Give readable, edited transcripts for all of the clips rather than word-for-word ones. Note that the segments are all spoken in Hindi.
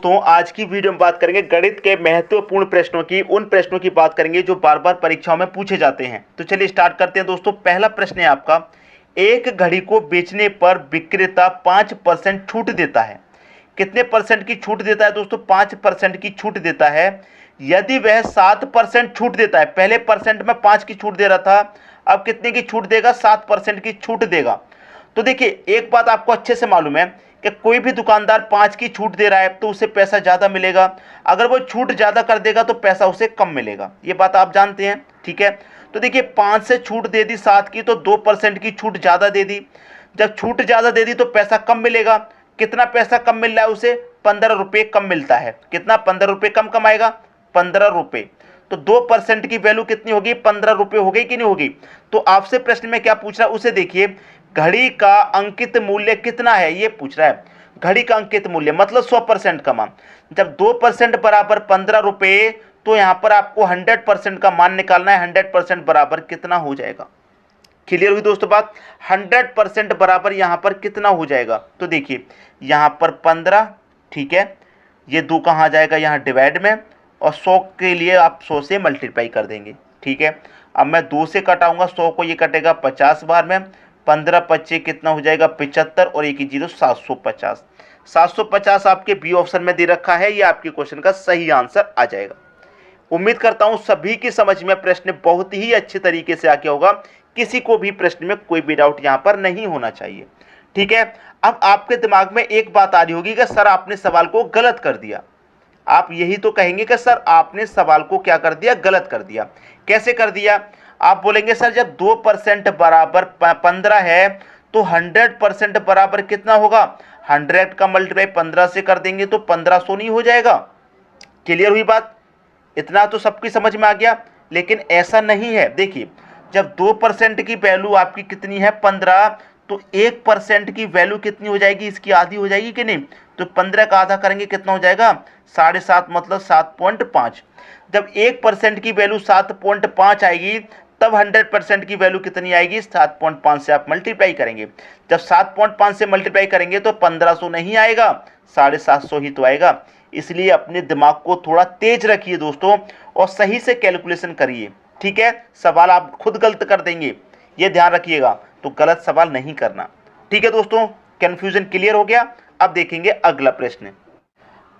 दोस्तों, आज की वीडियो में बात करेंगे गणित के महत्वपूर्ण प्रश्नों की, उन प्रश्नों की बात करेंगे जो बार बार परीक्षाओं में पूछे जाते हैं। तो चलिए स्टार्ट करते हैं दोस्तों। पहला प्रश्न है आपका, एक घड़ी को बेचने पर विक्रेता 5% छूट देता है। कितने परसेंट की छूट देता है दोस्तों? 5% की छूट देता है। यदि वह 7% छूट देता है, पहले परसेंट में 5 की छूट दे रहा था, अब कितने की छूट देगा? 7% की छूट देगा। तो देखिए, एक बात आपको अच्छे से मालूम है कि कोई भी दुकानदार 5 की छूट दे रहा है तो उसे पैसा ज़्यादा मिलेगा, अगर वो छूट ज़्यादा कर देगा तो पैसा उसे कम मिलेगा। ये बात आप जानते हैं, ठीक है। तो देखिए, 5 से छूट दे दी 7 की, तो 2% की छूट ज़्यादा दे दी। जब छूट ज़्यादा दे दी तो पैसा कम मिलेगा। कितना पैसा कम मिल रहा है उसे? 15 रुपये कम मिलता है। कितना? 15 रुपये कम कमाएगा, 15 रुपये। तो 2% की वैल्यू कितनी होगी? 15 रुपये हो गई कि नहीं होगी? तो आपसे प्रश्न में क्या पूछ रहा है उसे देखिए, घड़ी का अंकित मूल्य कितना है, ये पूछ रहा है। घड़ी का अंकित मूल्य मतलब 100% का मान। जब 2% बराबर 15 रुपये, तो यहां पर आपको 100% का मान निकालना है। 100% बराबर कितना हो जाएगा? क्लियर हुई दोस्तों बात? 100% बराबर यहां पर कितना हो जाएगा? तो देखिए, यहां पर 15, ठीक है, ये 2 कहाँ जाएगा? यहाँ डिवाइड में, और 100 के लिए आप 100 से मल्टीप्लाई कर देंगे, ठीक है। अब मैं 2 से कटाऊंगा 100 को, ये कटेगा 50 बार में। 15 25 कितना हो जाएगा? 75, और एक ही जीरो 750। 750 आपके बी ऑप्शन में दे रखा है, ये आपके क्वेश्चन का सही आंसर आ जाएगा। उम्मीद करता हूं सभी की समझ में प्रश्न बहुत ही अच्छे तरीके से आ गया होगा। किसी को भी प्रश्न में कोई भी डाउट यहां पर नहीं होना चाहिए, ठीक है। अब आपके दिमाग में एक बात आ रही होगी कि सर आपने सवाल को गलत कर दिया। आप यही तो कहेंगे कि सर आपने सवाल को क्या कर दिया? गलत कर दिया। कैसे कर दिया? आप बोलेंगे सर जब 2% बराबर 15 है तो 100% बराबर कितना होगा? 100 का मल्टीप्लाई 15 से कर देंगे तो 1500 नहीं हो जाएगा? क्लियर हुई बात? इतना तो सबकी समझ में आ गया। लेकिन ऐसा नहीं है। देखिए, जब 2% की वैल्यू आपकी कितनी है? 15, तो 1% की वैल्यू कितनी हो जाएगी? इसकी आधी हो जाएगी कि नहीं? तो 15 का आधा करेंगे कितना हो जाएगा? 7.5, मतलब 7.5। जब 1% की वैल्यू 7.5 आएगी, तब 100% की वैल्यू कितनी आएगी? 7.5 से आप मल्टीप्लाई करेंगे। जब 7.5 से मल्टीप्लाई करेंगे तो 1500 नहीं आएगा, 750 ही तो आएगा। इसलिए अपने दिमाग को थोड़ा तेज रखिए दोस्तों, और सही से कैलकुलेशन करिए, ठीक है। सवाल आप खुद गलत कर देंगे, ये ध्यान रखिएगा। तो गलत सवाल नहीं करना, ठीक है दोस्तों। कंफ्यूजन क्लियर हो गया? अब देखेंगे अगला प्रश्न।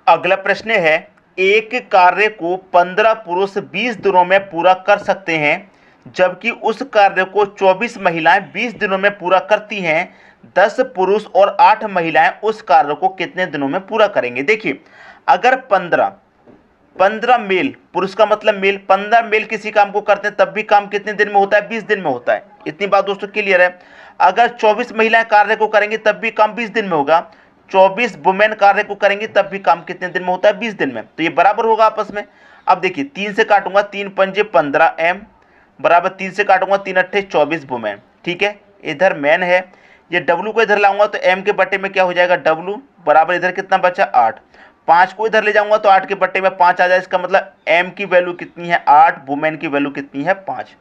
अगला प्रश्न है, एक कार्य को 15 पुरुष 20 दिनों में पूरा कर सकते हैं, जबकि उस कार्य को 24 महिलाएं 20 दिनों में पूरा करती हैं। 10 पुरुष और 8 महिलाएं उस कार्य को कितने दिनों में पूरा करेंगे? देखिए, अगर 15 मेल, पुरुष का मतलब मेल, 15 मेल किसी काम को करते हैं, तब भी काम कितने दिन में होता है? 20 दिन में होता है। इतनी बात दोस्तों क्लियर है। अगर 24 महिलाएं कार्य को करेंगी तब भी काम 20 दिन में होगा। 24 वुमेन कार्य को करेंगी तब भी काम कितने दिन में होता है? 20 दिन में। तो ये बराबर होगा आपस में। अब देखिए, 3 से काटूंगा, 3 पंजे 15 एम बराबर 3 से काटूंगा, 3 अट्ठे 24 वुमेन, ठीक है। इधर मैन है, ये डब्लू को इधर लाऊंगा तो एम के बट्टे में क्या हो जाएगा? डब्लू बराबर इधर कितना बचा? 8। 5 को इधर ले जाऊंगा तो 8 के बट्टे में 5 आ जाए। इसका मतलब एम की वैल्यू कितनी है? 8। वुमेन की वैल्यू कितनी है? 5।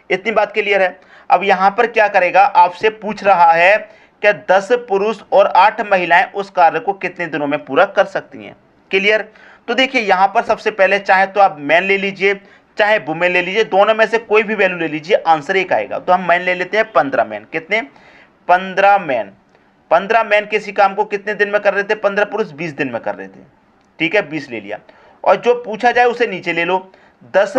इतनी बात क्लियर है। अब यहां पर क्या करेगा? आपसे पूछ रहा है कि 10 पुरुष और 8 महिलाएं उस कार्य को कितने दिनों में पूरा कर सकती हैं। क्लियर? तो देखिए, यहां पर सबसे पहले चाहे तो आप मैन ले लीजिए, चाहे वुमेन ले लीजिए, दोनों में से कोई भी वैल्यू ले लीजिए, आंसर एक आएगा। तो हम मैन ले लेते हैं, 15 मैन। कितने? 15 मैन। 15 मैन किसी काम को कितने दिन में कर रहे थे? 15 पुरुष 20 दिन में कर रहे थे, ठीक है। 20 ले लिया, और जो पूछा जाए उसे नीचे ले लो। 10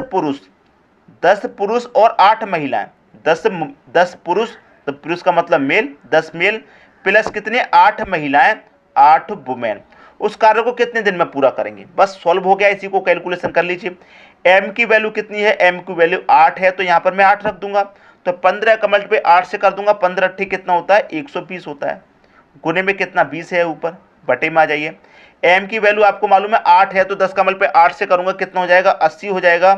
पुरुष और 8 महिलाएं। 10 पुरुष, तो पुरुष का मतलब मेल, 10 मेल प्लस कितने? 8 महिलाएं, 8 वुमेन, उस कार्य को कितने दिन में पूरा करेंगे? बस सॉल्व हो गया। इसी को कैलकुलेशन कर लीजिए। एम की वैल्यू कितनी है? एम की वैल्यू 8 है, तो यहां पर मैं 8 रख दूंगा। तो 15 का मल्टीप्लाई 8 से कर दूंगा, 15 अट्ठी कितना होता है? 120 होता है। गुने में कितना? 20 है, ऊपर बटे में आ जाइए। एम की वैल्यू आपको मालूम है 8 है, तो 10 का मल्टीप्लाई 8 से करूंगा, कितना हो जाएगा? 80 हो जाएगा।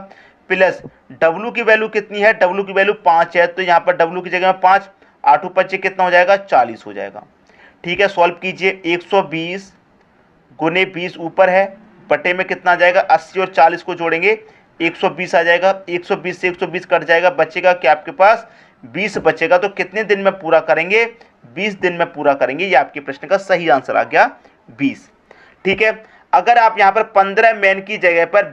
प्लस डब्लू की वैल्यू कितनी है? डब्लू की वैल्यू 5 है, तो यहाँ पर डब्लू की जगह में 5, 8 25 कितना हो जाएगा? 40 हो जाएगा, ठीक है। सॉल्व कीजिए। 120 गुने 20 ऊपर है, बटे में कितना आ जाएगा? 80, और 40 को जोड़ेंगे 120 आ जाएगा। 120 से 120 कट जाएगा, बचेगा क्या आपके पास? 20 बचेगा। तो कितने दिन में पूरा करेंगे? 20 दिन में पूरा करेंगे। ये आपके प्रश्न का सही आंसर आ गया, 20, ठीक है। अगर आप यहाँ पर 15 मैन की जगह पर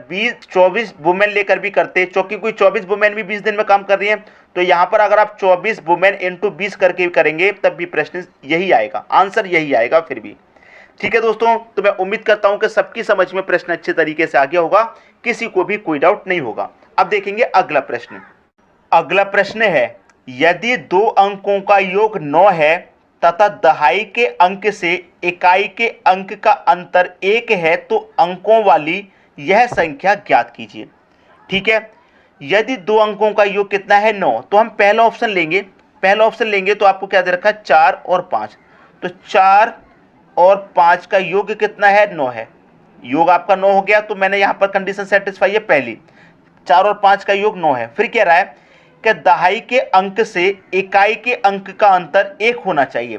24 वुमेन लेकर भी करते, क्योंकि कोई 24 वुमेन भी 20 दिन में काम कर रही है, तो यहाँ पर अगर आप 24 वुमेन इंटू 20 करके करेंगे तब भी प्रश्न यही आएगा, आंसर यही आएगा फिर भी। ठीक है दोस्तों, तो मैं उम्मीद करता हूं कि सबकी समझ में प्रश्न अच्छे तरीके से आ गया होगा, किसी को भी कोई डाउट नहीं होगा। अब देखेंगे अगला प्रश्न। अगला प्रश्न है, यदि 2 अंकों का योग 9 है तथा दहाई के अंक से इकाई के अंक का अंतर 1 है तो अंकों वाली यह संख्या ज्ञात कीजिए। ठीक है, यदि 2 अंकों का योग कितना है 9, तो हम पहला ऑप्शन लेंगे। पहला ऑप्शन लेंगे तो आपको क्या दे रखा है 4 और 5, तो 4 और 5 का योग कितना है 9 है। योग आपका 9 हो गया, तो मैंने यहाँ पर कंडीशन सेटिस्फाई है पहली, 4 और 5 का योग 9 है। फिर कह रहा है कि दहाई के अंक से इकाई के अंक का अंतर 1 होना चाहिए।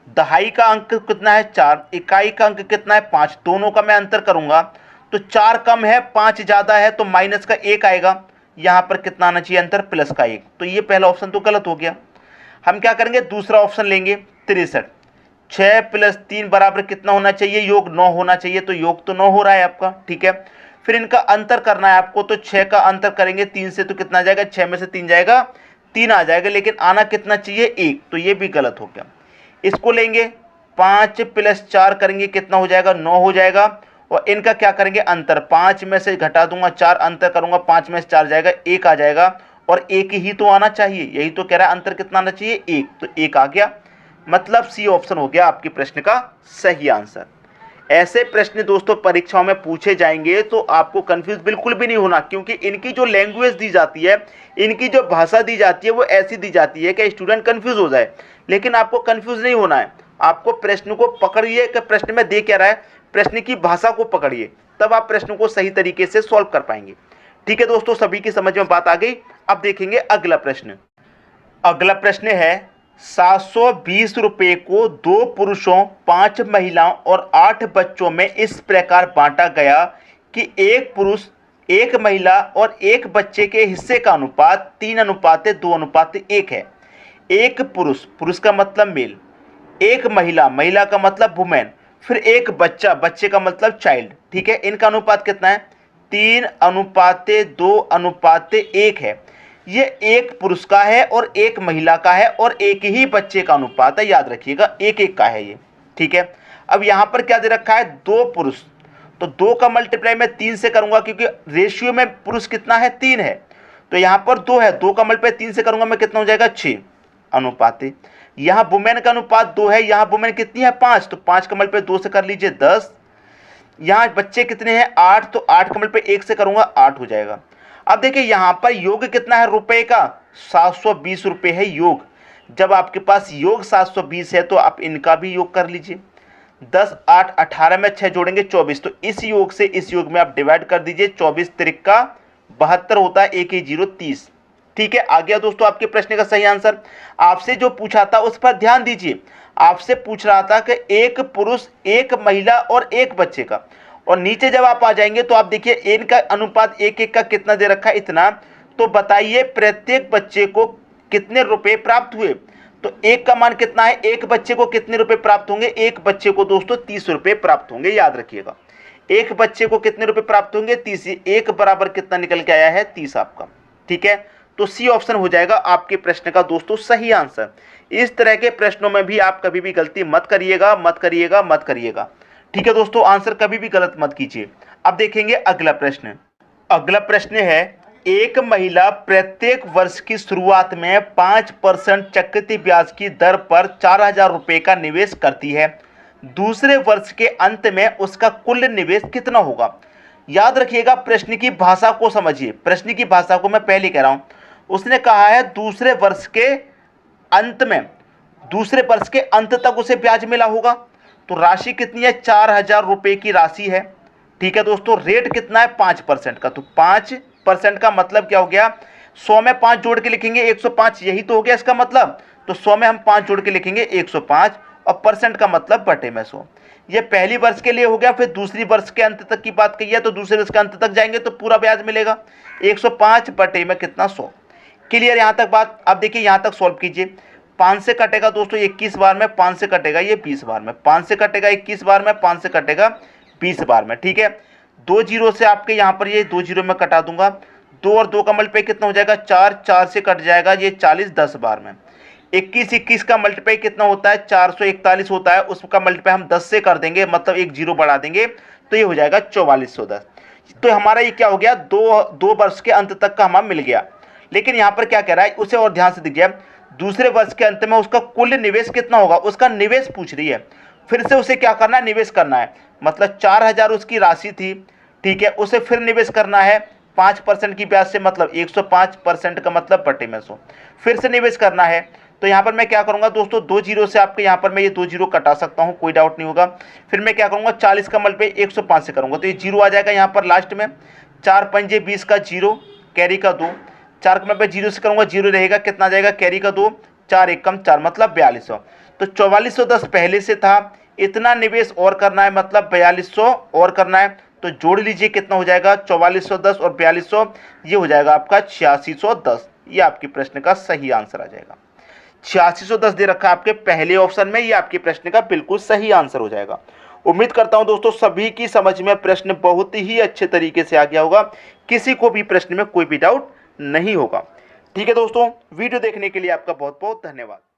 दहाई का अंक कितना है 4, इकाई का अंक कितना है 5, दोनों का मैं अंतर करूंगा तो 4 कम है 5 ज़्यादा है, तो माइनस का 1 आएगा। यहाँ पर कितना आना चाहिए अंतर, प्लस का 1, तो ये पहला ऑप्शन तो गलत हो गया। हम क्या करेंगे, दूसरा ऑप्शन लेंगे 63, 6 प्लस 3 बराबर कितना होना चाहिए, योग 9 होना चाहिए, तो योग तो 9 हो रहा है आपका। ठीक है, फिर इनका अंतर करना है आपको, तो 6 का अंतर करेंगे 3 से, तो कितना आ जाएगा, 6 में से 3 जाएगा 3 आ जाएगा, लेकिन आना कितना चाहिए 1, तो ये भी गलत हो गया। इसको लेंगे 5 प्लस 4 करेंगे कितना हो जाएगा 9 हो जाएगा, और इनका क्या करेंगे अंतर, 5 में से घटा दूंगा 4 अंतर करूंगा, 5 में से 4 जाएगा 1 आ जाएगा, और 1 ही तो आना चाहिए, यही तो कह रहा है अंतर कितना आना चाहिए 1, तो 1 आ गया, मतलब सी ऑप्शन हो गया आपके प्रश्न का सही आंसर। ऐसे प्रश्न दोस्तों परीक्षाओं में पूछे जाएंगे तो आपको कंफ्यूज बिल्कुल भी नहीं होना, क्योंकि इनकी जो लैंग्वेज दी जाती है, इनकी जो भाषा दी जाती है वो ऐसी दी जाती है कि स्टूडेंट कंफ्यूज हो जाए, लेकिन आपको कंफ्यूज नहीं होना है। आपको प्रश्न को पकड़िए कि प्रश्न में दे क्या रहा है, प्रश्न की भाषा को पकड़िए, तब आप प्रश्न को सही तरीके से सॉल्व कर पाएंगे। ठीक है दोस्तों, सभी की समझ में बात आ गई। अब देखेंगे अगला प्रश्न। अगला प्रश्न है, 720 रुपये को 2 पुरुषों, 5 महिलाओं और 8 बच्चों में इस प्रकार बांटा गया कि 1 पुरुष, 1 महिला और 1 बच्चे के हिस्से का अनुपात 3:2:1 है। 1 पुरुष, पुरुष का मतलब मेल, 1 महिला, महिला का मतलब वुमेन, फिर 1 बच्चा, बच्चे का मतलब चाइल्ड। ठीक है, इनका अनुपात कितना है 3:2:1 है। ये 1 पुरुष का है और 1 महिला का है और 1 ही बच्चे का अनुपात है, याद रखिएगा 1-1 का है ये। ठीक है, अब यहाँ पर क्या दे रखा है 2 पुरुष, तो 2 का मल्टीप्लाई मैं 3 से करूंगा, क्योंकि रेशियो में पुरुष कितना है 3 है, तो यहाँ पर 2 है, 2 का मल्टीप्लाई 3 से करूंगा मैं, कितना हो जाएगा 6 अनुपात। यहाँ वुमेन का अनुपात 2 है, यहाँ वुमेन कितनी है 5, तो 5 का मल्टीप्लाई 2 से कर लीजिए 10। यहाँ बच्चे कितने हैं 8, तो 8 का मल्टीप्लाई 1 से करूंगा 8 हो जाएगा। अब देखिए यहाँ पर योग कितना है रुपए का, 720 रुपये है योग। जब आपके पास योग 720 है तो आप इनका भी योग कर लीजिए, 10 8 18 में 6 जोड़ेंगे 24, तो इस योग से इस योग में आप डिवाइड कर दीजिए, 24 त्रिका 72 होता है, 1 0 30। ठीक है, आ गया दोस्तों आपके प्रश्न का सही आंसर। आपसे जो पूछा था उस पर ध्यान दीजिए, आपसे पूछ रहा था कि 1 पुरुष, 1 महिला और 1 बच्चे का, और नीचे जब आप आ जाएंगे तो आप देखिए इनका अनुपात 1-1 का कितना दे रखा है इतना, तो बताइए प्रत्येक बच्चे को कितने रुपए प्राप्त हुए। तो 1 का मान कितना है, 1 बच्चे को कितने रुपए प्राप्त होंगे, 1 बच्चे को दोस्तों 30 रुपए प्राप्त होंगे, याद रखिएगा 1 बच्चे को कितने रुपए प्राप्त होंगे 30, 1 बराबर कितना निकल के आया है 30 आपका। ठीक है, तो सी ऑप्शन हो जाएगा आपके प्रश्न का दोस्तों सही आंसर। इस तरह के प्रश्नों में भी आप कभी भी गलती मत करिएगा, मत करिएगा, मत करिएगा। ठीक है दोस्तों, आंसर कभी भी गलत मत कीजिए। अब देखेंगे अगला प्रश्न। अगला प्रश्न है, एक महिला प्रत्येक वर्ष की शुरुआत में 5% चक्रवृद्धि ब्याज की दर पर 4000 रुपये का निवेश करती है, दूसरे वर्ष के अंत में उसका कुल निवेश कितना होगा। याद रखिएगा प्रश्न की भाषा को समझिए, प्रश्न की भाषा को मैं पहले कह रहा हूं। उसने कहा है दूसरे वर्ष के अंत में, दूसरे वर्ष के अंत तक उसे ब्याज मिला होगा, तो राशि कितनी है 4000 रुपये की राशि है। ठीक है दोस्तों, रेट कितना है 5% का, तो 5% का मतलब क्या हो गया, 100 में 5 जोड़ के लिखेंगे 105, यही तो हो गया इसका मतलब। तो 100 में हम 5 जोड़ के लिखेंगे 105, और परसेंट का मतलब बटे में 100। ये पहली वर्ष के लिए हो गया। फिर दूसरी वर्ष के अंत तक की बात कही है, तो दूसरे वर्ष के अंत तक जाएंगे तो पूरा ब्याज मिलेगा 105 बटे में कितना 100। क्लियर यहाँ तक बात। अब देखिए यहाँ तक सॉल्व कीजिए, 5 से कटेगा दोस्तों 21 बार में, 5 से कटेगा ये 20 बार में, 5 से कटेगा 21 बार में, 5 से कटेगा 20 बार में। ठीक है, 2 जीरो से आपके यहाँ पर ये 2 जीरो में कटा दूंगा, 2 और 2 का मल्टीप्लाई कितना हो जाएगा 4, 4 से कट जाएगा ये 40 10 बार में। 21 21 का मल्टीप्लाई कितना होता है 441 होता है, उसका मल्टीप्लाई हम 10 से कर देंगे, मतलब एक जीरो बढ़ा देंगे तो ये हो जाएगा 4410। तो हमारा ये क्या हो गया, दो वर्ष के अंत तक का हमारा मिल गया। लेकिन यहाँ पर क्या कह रहा है, उसे और ध्यान से दीजिए, दूसरे वर्ष के अंत में उसका कुल निवेश कितना होगा, उसका निवेश पूछ रही है। फिर से उसे क्या करना है, निवेश करना है, मतलब 4000 उसकी राशि थी, ठीक है, उसे फिर निवेश करना है 5% की ब्याज से, मतलब 105% का मतलब बटे में 100 फिर से निवेश करना है। तो यहाँ पर मैं क्या करूंगा दोस्तों, 2 जीरो से आपके यहाँ पर मैं ये 2 जीरो कटा सकता हूँ, कोई डाउट नहीं होगा। फिर मैं क्या करूंगा 40 का मल्टीप्लाई 105 से करूंगा, तो ये जीरो आ जाएगा यहाँ पर लास्ट में, 4 पंजे 20 का जीरो, कैरी का 2, 4 का मल्टीप्लाई जीरो से करूंगा, जीरो रहेगा, कितना आ जाएगा कैरी का 2, 4 एक कम 4 मतलब 4200। तो 4410 पहले से था, इतना निवेश और करना है मतलब 4200 और करना है, तो जोड़ लीजिए कितना हो जाएगा 4410 और 4200, ये हो जाएगा आपका 8610। ये आपके प्रश्न का सही आंसर आ जाएगा। 8610 दे रखा है आपके पहले ऑप्शन में, ये आपके प्रश्न का बिल्कुल सही आंसर हो जाएगा। उम्मीद करता हूं दोस्तों सभी की समझ में प्रश्न बहुत ही अच्छे तरीके से आ गया होगा, किसी को भी प्रश्न में कोई भी डाउट नहीं होगा। ठीक है दोस्तों, वीडियो देखने के लिए आपका बहुत बहुत धन्यवाद।